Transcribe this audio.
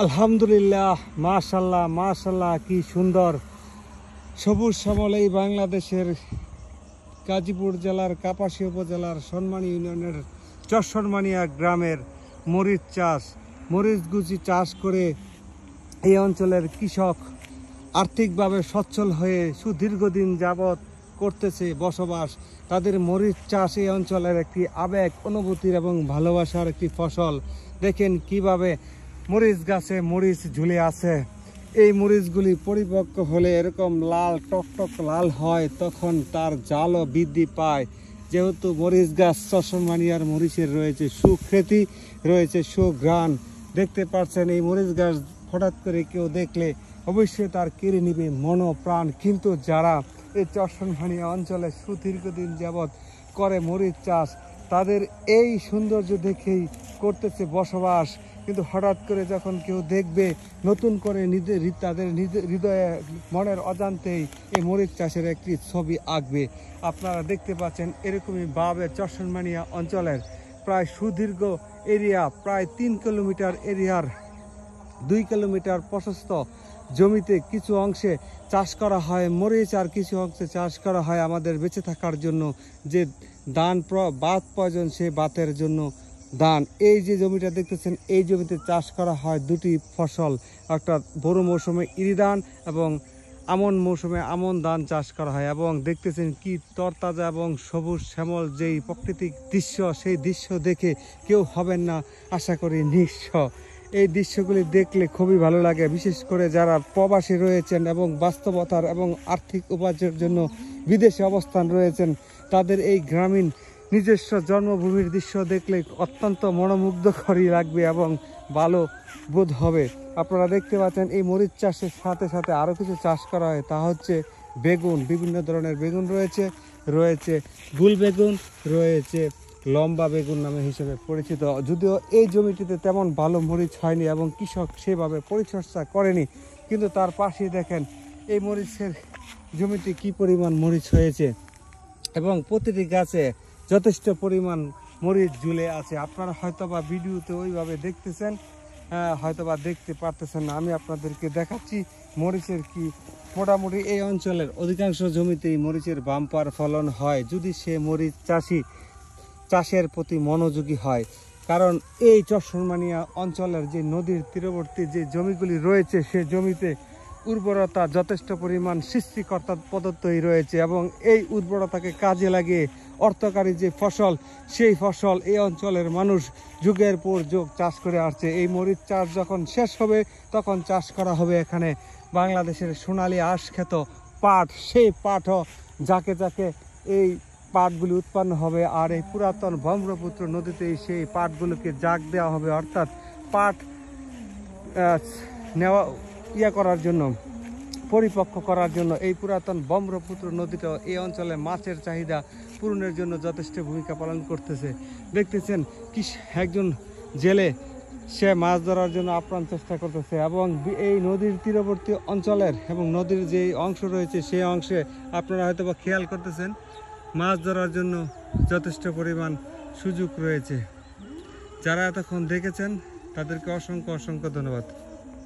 আলহামদুলিল্লাহ, মাশাল্লাহ মাশাল্লাহ, কি সুন্দর সবুজ শ্যামল এই বাংলাদেশের গাজীপুর জেলার কাপাসিয়া উপজেলার সন্মানী ইউনিয়নের চরসনমানিয়া গ্রামের মরিচ গুচি চাষ করে এই অঞ্চলের কৃষক আর্থিকভাবে সচ্ছল হয়ে সুদীর্ঘদিন যাবৎ করতেছে বসবাস। তাদের মরিচ চাষ এই অঞ্চলের একটি আবেগ, অনুভূতির এবং ভালোবাসার একটি ফসল। দেখেন কিভাবে মরিচ গাছে মরিচ ঝুলে আছে। এই মরিচগুলি পরিপক্ক হলে এরকম লাল টকটক লাল হয়, তখন তার জালও বৃদ্ধি পায়। যেহেতু মরিচ গাছ চরসনমানিয়ার মরিচের রয়েছে সুখ্যাতি, রয়েছে সুঘ্রাণ। দেখতে পাচ্ছেন এই মরিচ গাছ হঠাৎ করে কেউ দেখলে অবশ্যই তার কেড়ে নিবে মন প্রাণ। কিন্তু যারা এই চরসনমানিয়া অঞ্চলে সুদীর্ঘদিন যাবৎ করে মরিচ চাষ, তাদের এই সৌন্দর্য দেখেই করতেছে বসবাস। কিন্তু হঠাৎ করে যখন কেউ দেখবে, নতুন করে তাদের হৃদয়ে মনের অজান্তেই এই মরিচ চাষের একটি ছবি আঁকবে। আপনারা দেখতে পাচ্ছেন এরকমই ভাবে চরসনমানিয়া অঞ্চলের প্রায় সুদীর্ঘ এরিয়া, প্রায় 3 কিলোমিটার এরিয়ার 2 কিলোমিটার প্রশস্ত জমিতে কিছু অংশে চাষ করা হয় মরিচ, আর কিছু অংশে চাষ করা হয় আমাদের বেঁচে থাকার জন্য যে বাত প্রয়োজন, সেই বাতের জন্য ধান। এই যে জমিটা দেখতেছেন, এই জমিতে চাষ করা হয় দুটি ফসল, অর্থাৎ বড় মৌসুমে ইরি ধান এবং আমন মৌসুমে আমন ধান চাষ করা হয়। এবং দেখতেছেন কি তরতাজা এবং সবুজ শ্যামল যেই প্রাকৃতিক দৃশ্য, সেই দৃশ্য দেখে কেউ হবেন না আশা করি নিঃস্ব। এই দৃশ্যগুলি দেখলে খুবই ভালো লাগে, বিশেষ করে যারা প্রবাসী রয়েছেন এবং বাস্তবতার এবং আর্থিক উপার্জনের জন্য বিদেশে অবস্থান রয়েছেন, তাদের এই গ্রামীণ নিজস্ব জন্মভূমির দৃশ্য দেখলে অত্যন্ত মনোমুগ্ধকরই লাগবে এবং ভালো বোধ হবে। আপনারা দেখতে পাচ্ছেন এই মরিচ চাষের সাথে সাথে আরও কিছু চাষ করা হয়, তা হচ্ছে বেগুন। বিভিন্ন ধরনের বেগুন রয়েছে গুল বেগুন, রয়েছে লম্বা বেগুন নামে হিসেবে পরিচিত। যদিও এই জমিটিতে তেমন ভালো মরিচ হয়নি এবং কৃষক সেভাবে পরিচর্যা করেনি, কিন্তু তার পাশেই দেখেন এই মরিচের জমিতে কি পরিমাণ মরিচ হয়েছে এবং প্রতিটি গাছে যথেষ্ট পরিমাণ মরিচ ঝুলে আছে। আপনারা হয়তোবা ভিডিওতে ওইভাবে দেখতেছেন, হয়তোবা দেখতে পারতেছেন না। আমি আপনাদেরকে দেখাচ্ছি মরিচের কি মোটামুটি এই অঞ্চলের অধিকাংশ জমিতেই মরিচের বাম্পার ফলন হয়, যদি সে মরিচ চাষের প্রতি মনোযোগী হয়। কারণ এই চরসনমানিয়া অঞ্চলের যে নদীর তীরবর্তী যে জমিগুলি রয়েছে, সে জমিতে উর্বরতা যথেষ্ট পরিমাণ সৃষ্টিকর্তা প্রদত্তই রয়েছে এবং এই উর্বরতাকে কাজে লাগিয়ে অর্থকারী যে ফসল, সেই ফসল এই অঞ্চলের মানুষ যুগের পর যুগ চাষ করে আসছে। এই মরিচ চাষ যখন শেষ হবে, তখন চাষ করা হবে এখানে বাংলাদেশের সোনালী আঁশখ্যাত পাট। সেই পাটও যাকে এই পাটগুলি উৎপন্ন হবে, আর এই পুরাতন ব্রহ্মপুত্র নদীতেই সেই পাটগুলোকে জাগ দেওয়া হবে। অর্থাৎ পাট করার জন্য, পরিপক্ক করার জন্য এই পুরাতন ব্রহ্মপুত্র নদীটা এই অঞ্চলে মাছের চাহিদা পূরণের জন্য যথেষ্ট ভূমিকা পালন করতেছে। দেখতেছেন কি একজন জেলে, সে মাছ ধরার জন্য আপ্রাণ চেষ্টা করতেছে এবং এই নদীর তীরবর্তী অঞ্চলের এবং নদীর যে অংশ রয়েছে, সেই অংশে আপনারা হয়তো বা খেয়াল করতেছেন মাছ ধরার জন্য যথেষ্ট পরিমাণ সুযোগ রয়েছে। যারা এতক্ষণ দেখেছেন তাদেরকে অসংখ্য ধন্যবাদ।